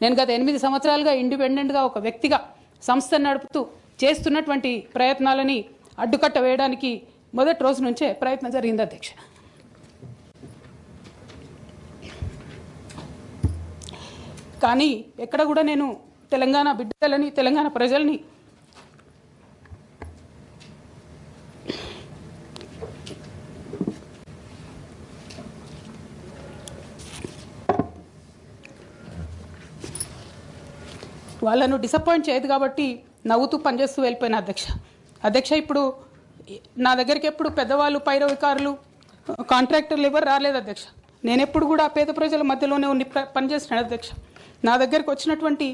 నేను గత 8 సంవత్సరాలుగా ఇండిపెండెంట్గా ఒక వ్యక్తిగా సంస్థ నడుపుతూ చేస్తున్నటువంటి ప్రయత్నాలని అడ్డుకట్ట వేయడానికి మొదటి రోజు నుంచే ప్రయత్నం జరిగింది అధ్యక్ష. కానీ ఎక్కడ కూడా నేను తెలంగాణ బిడ్డలని తెలంగాణ ప్రజల్ని వాళ్ళను డిసప్పాయింట్ చేయదు కాబట్టి నవ్వుతూ పనిచేస్తూ వెళ్ళిపోయిన అధ్యక్ష ఇప్పుడు నా దగ్గరికి ఎప్పుడు పెద్దవాళ్ళు పైరవికారులు కాంట్రాక్టర్లు ఎవరు రాలేదు అధ్యక్ష. నేను ఎప్పుడు కూడా పేద ప్రజల మధ్యలోనే ఉండి పనిచేస్తున్నాను అధ్యక్ష. నా దగ్గరికి వచ్చినటువంటి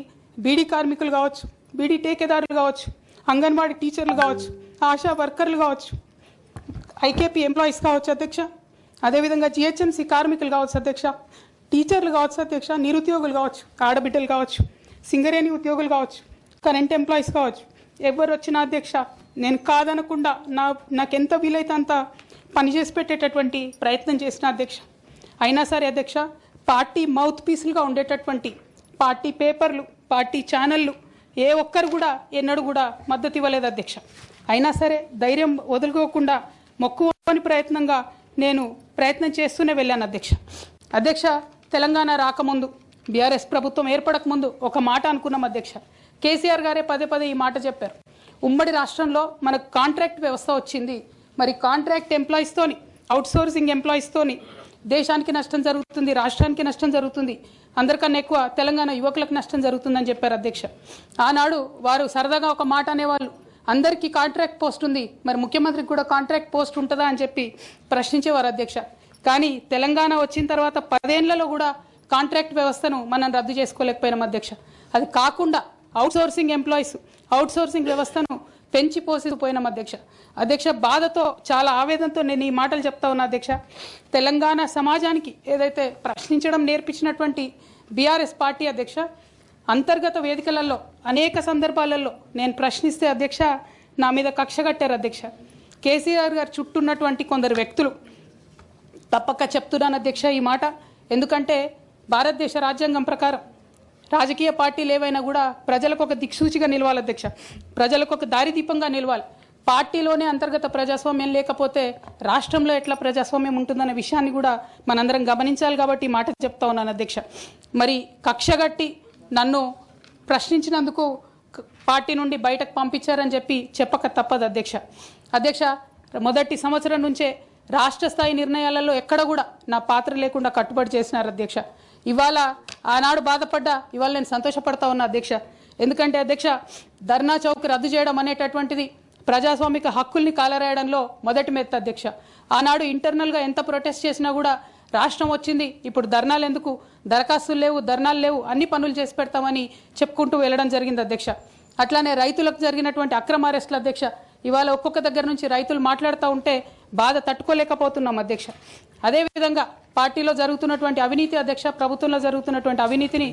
బీడీ కార్మికులు కావచ్చు, బీడీ టేకేదారులు కావచ్చు, అంగన్వాడీ టీచర్లు కావచ్చు, ఆశా వర్కర్లు కావచ్చు, ఐకేపీ ఎంప్లాయీస్ కావచ్చు అధ్యక్ష, అదేవిధంగా జిహెచ్ఎంసీ కార్మికులు కావచ్చు అధ్యక్ష, టీచర్లు కావచ్చు అధ్యక్ష, నిరుద్యోగులు కావచ్చు, ఆడబిడ్డలు కావచ్చు, సింగరేణి ఉద్యోగులు కావచ్చు, కరెంట్ ఎంప్లాయీస్ కావచ్చు, ఎవరు వచ్చిన అధ్యక్ష నేను కాదనకుండా నాకెంత వీలైతే అంత పనిచేసి పెట్టేటటువంటి ప్రయత్నం చేసిన అధ్యక్ష. అయినా సరే అధ్యక్ష పార్టీ మౌత్ పీసులుగా ఉండేటటువంటి పార్టీ పేపర్లు, పార్టీ ఛానళ్ళు ఏ ఒక్కరు కూడా ఎన్నడూ కూడా మద్దతు ఇవ్వలేదు అధ్యక్ష. అయినా సరే ధైర్యం వదులుకోకుండా మొక్కువని ప్రయత్నంగా నేను ప్రయత్నం చేస్తూనే వెళ్ళాను అధ్యక్ష. తెలంగాణ రాకముందు బీఆర్ఎస్ ప్రభుత్వం ఏర్పడకముందు ఒక మాట అనుకున్నాం అధ్యక్ష. కేసీఆర్ గారే పదే ఈ మాట చెప్పారు. ఉమ్మడి రాష్ట్రంలో మనకు కాంట్రాక్ట్ వ్యవస్థ వచ్చింది, మరి కాంట్రాక్ట్ ఎంప్లాయీస్తోని అవుట్సోర్సింగ్ ఎంప్లాయీస్తోని దేశానికి నష్టం జరుగుతుంది, రాష్ట్రానికి నష్టం జరుగుతుంది, అందరికన్నా ఎక్కువ తెలంగాణ యువకులకు నష్టం జరుగుతుందని చెప్పారు అధ్యక్ష. ఆనాడు వారు సరదాగా ఒక మాట అనేవాళ్ళు, అందరికీ కాంట్రాక్ట్ పోస్ట్ ఉంది, మరి ముఖ్యమంత్రికి కూడా కాంట్రాక్ట్ పోస్ట్ ఉంటుందా అని చెప్పి ప్రశ్నించేవారు అధ్యక్ష. కానీ తెలంగాణ వచ్చిన తర్వాత 10 ఏళ్లలో కూడా కాంట్రాక్ట్ వ్యవస్థను మనం రద్దు చేసుకోలేకపోయినాం అధ్యక్ష. అది కాకుండా అవుట్సోర్సింగ్ ఎంప్లాయీస్, అవుట్సోర్సింగ్ వ్యవస్థను పెంచి పోసిపోయినాం అధ్యక్ష. బాధతో చాలా ఆవేదనతో నేను ఈ మాటలు చెప్తా ఉన్నా అధ్యక్ష. తెలంగాణ సమాజానికి ఏదైతే ప్రశ్నించడం నేర్పించినటువంటి బీఆర్ఎస్ పార్టీ అధ్యక్ష, అంతర్గత వేదికలలో అనేక సందర్భాలలో నేను ప్రశ్నిస్తే అధ్యక్ష నా మీద కక్ష కట్టారు అధ్యక్ష. కేసీఆర్ గారు చుట్టూన్నటువంటి కొందరు వ్యక్తులు తప్పక చెప్తున్నాను అధ్యక్ష ఈ మాట. ఎందుకంటే భారతదేశ రాజ్యాంగం ప్రకారం రాజకీయ పార్టీలు ఏవైనా కూడా ప్రజలకు ఒక దిక్సూచిగా నిలవాలి అధ్యక్ష, ప్రజలకు ఒక దారిదీపంగా నిలవాలి. పార్టీలోనే అంతర్గత ప్రజాస్వామ్యం లేకపోతే రాష్ట్రంలో ఎట్లా ప్రజాస్వామ్యం ఉంటుందనే విషయాన్ని కూడా మనందరం గమనించాలి కాబట్టి ఈ మాట చెప్తా ఉన్నాను అధ్యక్ష. మరి కక్షగట్టి నన్ను ప్రశ్నించినందుకు పార్టీ నుండి బయటకు పంపించారని చెప్పక తప్పదు అధ్యక్ష. మొదటి సంవత్సరం నుంచే రాష్ట్ర స్థాయి నిర్ణయాలలో ఎక్కడ కూడా నా పాత్ర లేకుండా కట్టుబడి చేసినారు అధ్యక్ష. ఇవాళ ఆనాడు బాధపడ్డా ఇవాళ నేను సంతోషపడతా ఉన్నా అధ్యక్ష. ఎందుకంటే అధ్యక్ష ధర్నా చౌక్ రద్దు చేయడం అనేటటువంటిది ప్రజాస్వామిక హక్కుల్ని కాలరాయడంలో మొదటి మెత్త అధ్యక్ష. ఆనాడు ఇంటర్నల్గా ఎంత ప్రొటెస్ట్ చేసినా కూడా రాష్ట్రం వచ్చింది, ఇప్పుడు ధర్నాలు ఎందుకు, దరఖాస్తులు లేవు, ధర్నాలు లేవు, అన్ని పనులు చేసి పెడతామని చెప్పుకుంటూ వెళ్ళడం జరిగింది అధ్యక్ష. అట్లానే రైతులకు జరిగినటువంటి అక్రమ అరెస్టులు అధ్యక్ష, ఇవాళ ఒక్కొక్క దగ్గర నుంచి రైతులు మాట్లాడుతూ ఉంటే బాధ తట్టుకోలేకపోతున్నాం అధ్యక్ష. అదేవిధంగా పార్టీలో జరుగుతున్నటువంటి అవినీతి అధ్యక్ష, ప్రభుత్వంలో జరుగుతున్నటువంటి అవినీతిని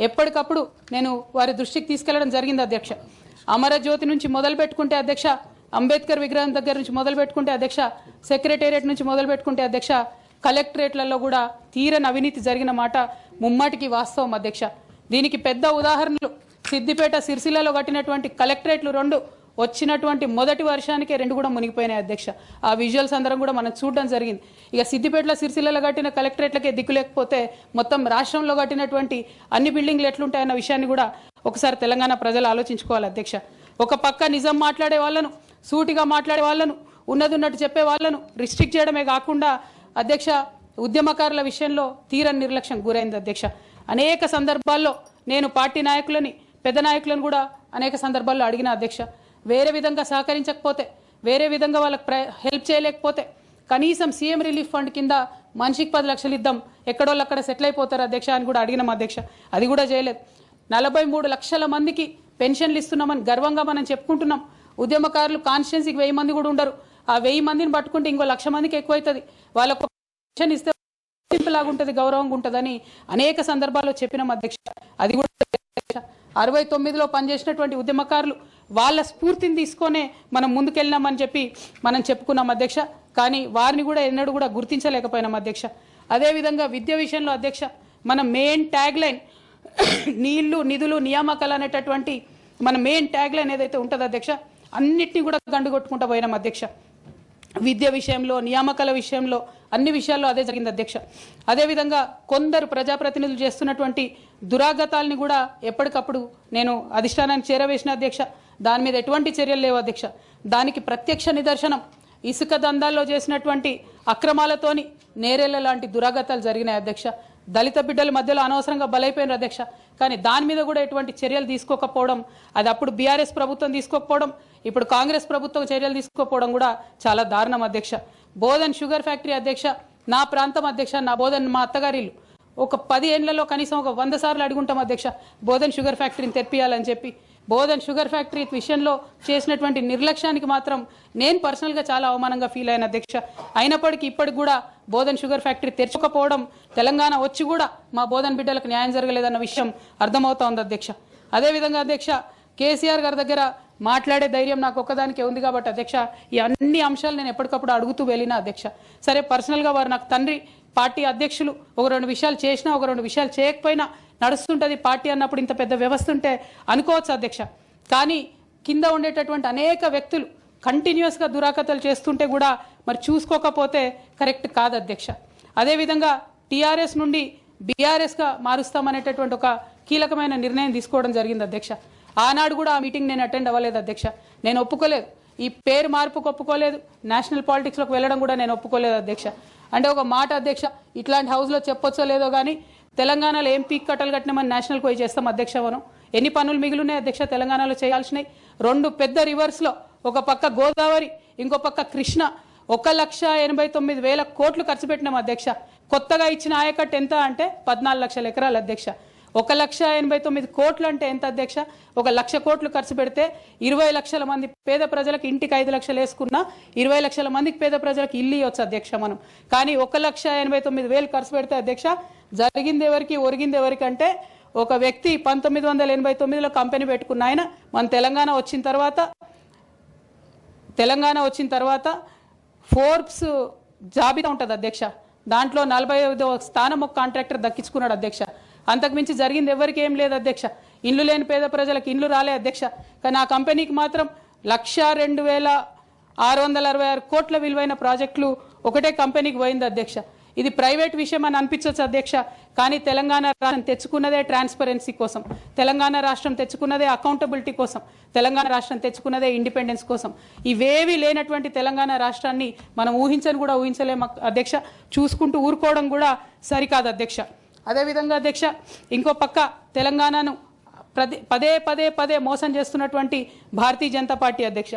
ఎప్పటికప్పుడు నేను వారి దృష్టికి తీసుకెళ్లడం జరిగింది అధ్యక్ష. అమరజ్యోతి నుంచి మొదలు పెట్టుకుంటే అధ్యక్ష, అంబేద్కర్ విగ్రహం దగ్గర నుంచి మొదలు పెట్టుకుంటే అధ్యక్ష, సెక్రటేరియట్ నుంచి మొదలు పెట్టుకుంటే అధ్యక్ష, కలెక్టరేట్లలో కూడా తీరని అవినీతి జరిగిన మాట ముమ్మాటికి వాస్తవం అధ్యక్ష. దీనికి పెద్ద ఉదాహరణలు సిద్దిపేట, సిరిసిల్లలో కట్టినటువంటి కలెక్టరేట్లు 2 వచ్చినటువంటి మొదటి వర్షానికే 2 కూడా మునిగిపోయినాయి అధ్యక్ష. ఆ విజువల్స్ అందరం కూడా మనం చూడడం జరిగింది. ఇక సిద్దిపేటలో, సిరిసిల్లలో కట్టిన కలెక్టరేట్లకే దిక్కు లేకపోతే మొత్తం రాష్ట్రంలో కట్టినటువంటి అన్ని బిల్డింగ్లు ఎట్లుంటాయన్న విషయాన్ని కూడా ఒకసారి తెలంగాణ ప్రజలు ఆలోచించుకోవాలి అధ్యక్ష. ఒక పక్క నిజం మాట్లాడే వాళ్ళను, సూటిగా మాట్లాడే వాళ్ళను, ఉన్నట్టు చెప్పే వాళ్ళను రిస్ట్రిక్ట్ చేయడమే కాకుండా అధ్యక్ష ఉద్యమకారుల విషయంలో తీరని నిర్లక్ష్యం గురైంది అధ్యక్ష. అనేక సందర్భాల్లో నేను పార్టీ నాయకులని, పెద్ద నాయకులను కూడా అనేక సందర్భాల్లో అడిగిన అధ్యక్ష. వేరే విధంగా సహకరించకపోతే, వేరే విధంగా వాళ్ళకి హెల్ప్ చేయలేకపోతే కనీసం సీఎం రిలీఫ్ ఫండ్ కింద మనిషికి 10 లక్షలు ఇద్దాం, ఎక్కడోళ్ళు అక్కడ సెటిల్ అయిపోతారు అధ్యక్ష అని కూడా అడిగినాం అధ్యక్ష. అది కూడా చేయలేదు. 43 లక్షల మందికి పెన్షన్లు ఇస్తున్నామని గర్వంగా మనం చెప్పుకుంటున్నాం. ఉద్యమకారులు కాన్స్టిట్యున్సీకి 1000 మంది కూడా ఉండరు. ఆ 1000 మందిని పట్టుకుంటే ఇంకో 1,00,000 మందికి ఎక్కువైతుంది. వాళ్ళకు పెన్షన్ ఇస్తే లాగుంటుంది, గౌరవంగా ఉంటుందని అనేక సందర్భాల్లో చెప్పినాం అధ్యక్ష. అది కూడా 69లో పనిచేసినటువంటి ఉద్యమకారులు వాళ్ళ స్ఫూర్తిని తీసుకొనే మనం ముందుకెళ్ళినామని మనం చెప్పుకున్నాం అధ్యక్ష. కానీ వారిని కూడా ఎన్నడూ కూడా గుర్తించలేకపోయినాం అధ్యక్ష. అదేవిధంగా విద్య విషయంలో అధ్యక్ష మన మెయిన్ ట్యాగ్ లైన్ నీళ్లు నిధులు నియామకాలు అనేటటువంటి మన మెయిన్ ట్యాగ్ లైన్ ఏదైతే ఉంటుందో అధ్యక్ష, అన్నిటినీ కూడా గండుగొట్టుకుంటూ పోయినాం అధ్యక్ష. విద్య విషయంలో, నియామకాల విషయంలో, అన్ని విషయాల్లో అదే జరిగింది అధ్యక్ష. అదేవిధంగా కొందరు ప్రజాప్రతినిధులు చేస్తున్నటువంటి దురాగతాలని కూడా ఎప్పటికప్పుడు నేను అధిష్టానానికి చేరవేసిన అధ్యక్ష. దాని మీద ఎటువంటి చర్యలు లేవు అధ్యక్ష. దానికి ప్రత్యక్ష నిదర్శనం ఇసుక దందాల్లో చేసినటువంటి అక్రమాలతోని నేరేళ్ల లాంటి దురాగతాలు జరిగినాయి అధ్యక్ష. దళిత బిడ్డల మధ్యలో అనవసరంగా బలైపోయినారు అధ్యక్ష. కానీ దాని మీద కూడా ఎటువంటి చర్యలు తీసుకోకపోవడం, అది అప్పుడు బీఆర్ఎస్ ప్రభుత్వం తీసుకోకపోవడం, ఇప్పుడు కాంగ్రెస్ ప్రభుత్వం చర్యలు తీసుకోకపోవడం కూడా చాలా దారుణం అధ్యక్ష. బోధన్ షుగర్ ఫ్యాక్టరీ అధ్యక్ష, నా ప్రాంతం అధ్యక్ష, నా బోధన్ మా అత్తగారిలు ఒక 10 ఏళ్లలో కనీసం ఒక 100 సార్లు అడుగుంటాం అధ్యక్ష బోధన్ షుగర్ ఫ్యాక్టరీని తెప్పియాలని చెప్పి. బోధన్ షుగర్ ఫ్యాక్టరీ విషయంలో చేసినటువంటి నిర్లక్ష్యానికి మాత్రం నేను పర్సనల్గా చాలా అవమానంగా ఫీల్ అయిన అధ్యక్ష. అయినప్పటికీ ఇప్పటికి కూడా బోధన్ షుగర్ ఫ్యాక్టరీ తెరచకపోవడం, తెలంగాణ వచ్చి కూడా మా బోధన్ బిడ్డలకు న్యాయం జరగలేదన్న విషయం అర్థమవుతా ఉంది అధ్యక్ష. అదేవిధంగా అధ్యక్ష, కేసీఆర్ గారి దగ్గర మాట్లాడే ధైర్యం నాకు ఒక్కదానికే ఉంది కాబట్టి అధ్యక్ష, ఈ అన్ని అంశాలు నేను ఎప్పటికప్పుడు అడుగుతూ వెళ్ళిన అధ్యక్ష. సరే, పర్సనల్గా వారు నాకు తండ్రి, పార్టీ అధ్యక్షులు, ఒక 2 విషయాలు చేసినా ఒక 2 విషయాలు చేయకపోయినా నడుస్తుంటుంది పార్టీ అన్నప్పుడు, ఇంత పెద్ద వ్యవస్థ ఉంటే అనుకోవచ్చు అధ్యక్ష. కానీ కింద ఉండేటటువంటి అనేక వ్యక్తులు కంటిన్యూస్గా దురాకతలు చేస్తుంటే కూడా మరి చూసుకోకపోతే కరెక్ట్ కాదు అధ్యక్ష. అదేవిధంగా టీఆర్ఎస్ నుండి బీఆర్ఎస్గా మారుస్తామనేటటువంటి ఒక కీలకమైన నిర్ణయం తీసుకోవడం జరిగింది అధ్యక్ష. ఆనాడు కూడా ఆ మీటింగ్ నేను అటెండ్ అవ్వలేదు అధ్యక్ష. నేను ఒప్పుకోలేదు, ఈ పేరు మార్పుకు ఒప్పుకోలేదు, నేషనల్ పాలిటిక్స్లోకి వెళ్ళడం కూడా నేను ఒప్పుకోలేదు అధ్యక్ష. అంటే ఒక మాట అధ్యక్ష, ఇట్లాంటి హౌస్లో చెప్పొచ్చో లేదో కానీ తెలంగాణలో ఏం పీక్ కట్టలు కట్టినామని నేషనల్కి పోయి చేస్తాం అధ్యక్ష. మనం ఎన్ని పనులు మిగిలినాయి అధ్యక్ష తెలంగాణలో చేయాల్సినాయి? 2 పెద్ద రివర్స్లో, ఒక పక్క గోదావరి, ఇంకో పక్క కృష్ణ, 1,89,000 కోట్లు ఖర్చు పెట్టినాం అధ్యక్ష. కొత్తగా ఇచ్చిన ఆయకట్టు ఎంత అంటే 14 లక్షల ఎకరాలు అధ్యక్ష. 1,89,000 కోట్లు అంటే ఎంత అధ్యక్ష? 1,00,000 కోట్లు ఖర్చు పెడితే 20 లక్షల మంది పేద ప్రజలకు ఇంటికి 5 లక్షలు వేసుకున్నా 20 లక్షల మందికి పేద ప్రజలకు ఇల్లు ఇవ్వచ్చు అధ్యక్ష మనం. కానీ 1,89,000 ఖర్చు పెడితే అధ్యక్ష జరిగింది ఎవరికి, ఒరిగింది ఎవరికి అంటే, ఒక వ్యక్తి 1989లో కంపెనీ పెట్టుకున్న ఆయన మన తెలంగాణ వచ్చిన తర్వాత ఫోర్బ్స్ జాబితా ఉంటుంది అధ్యక్ష, దాంట్లో 45వ స్థానం ఒక కాంట్రాక్టర్ దక్కించుకున్నాడు అధ్యక్ష. అంతకుమించి జరిగింది ఎవరికి ఏం లేదు అధ్యక్ష. ఇండ్లు లేని పేద ప్రజలకు ఇండ్లు రాలే అధ్యక్ష. కానీ ఆ కంపెనీకి మాత్రం 1,02,666 కోట్ల విలువైన ప్రాజెక్టులు ఒకటే కంపెనీకి పోయింది అధ్యక్ష. ఇది ప్రైవేట్ విషయం అని అనిపించవచ్చు అధ్యక్ష, కానీ తెలంగాణ రాష్ట్రం తెచ్చుకున్నదే ట్రాన్స్పరెన్సీ కోసం, తెలంగాణ రాష్ట్రం తెచ్చుకున్నదే అకౌంటబిలిటీ కోసం, తెలంగాణ రాష్ట్రం తెచ్చుకున్నదే ఇండిపెండెన్స్ కోసం. ఇవేవి లేనటువంటి తెలంగాణ రాష్ట్రాన్ని మనం ఊహించని కూడా ఊహించలేము అధ్యక్ష. చూసుకుంటూ ఊరుకోవడం కూడా సరికాదు అధ్యక్ష. అదేవిధంగా అధ్యక్ష, ఇంకో పక్క తెలంగాణను పదే మోసం చేస్తున్నటువంటి భారతీయ జనతా పార్టీ అధ్యక్ష.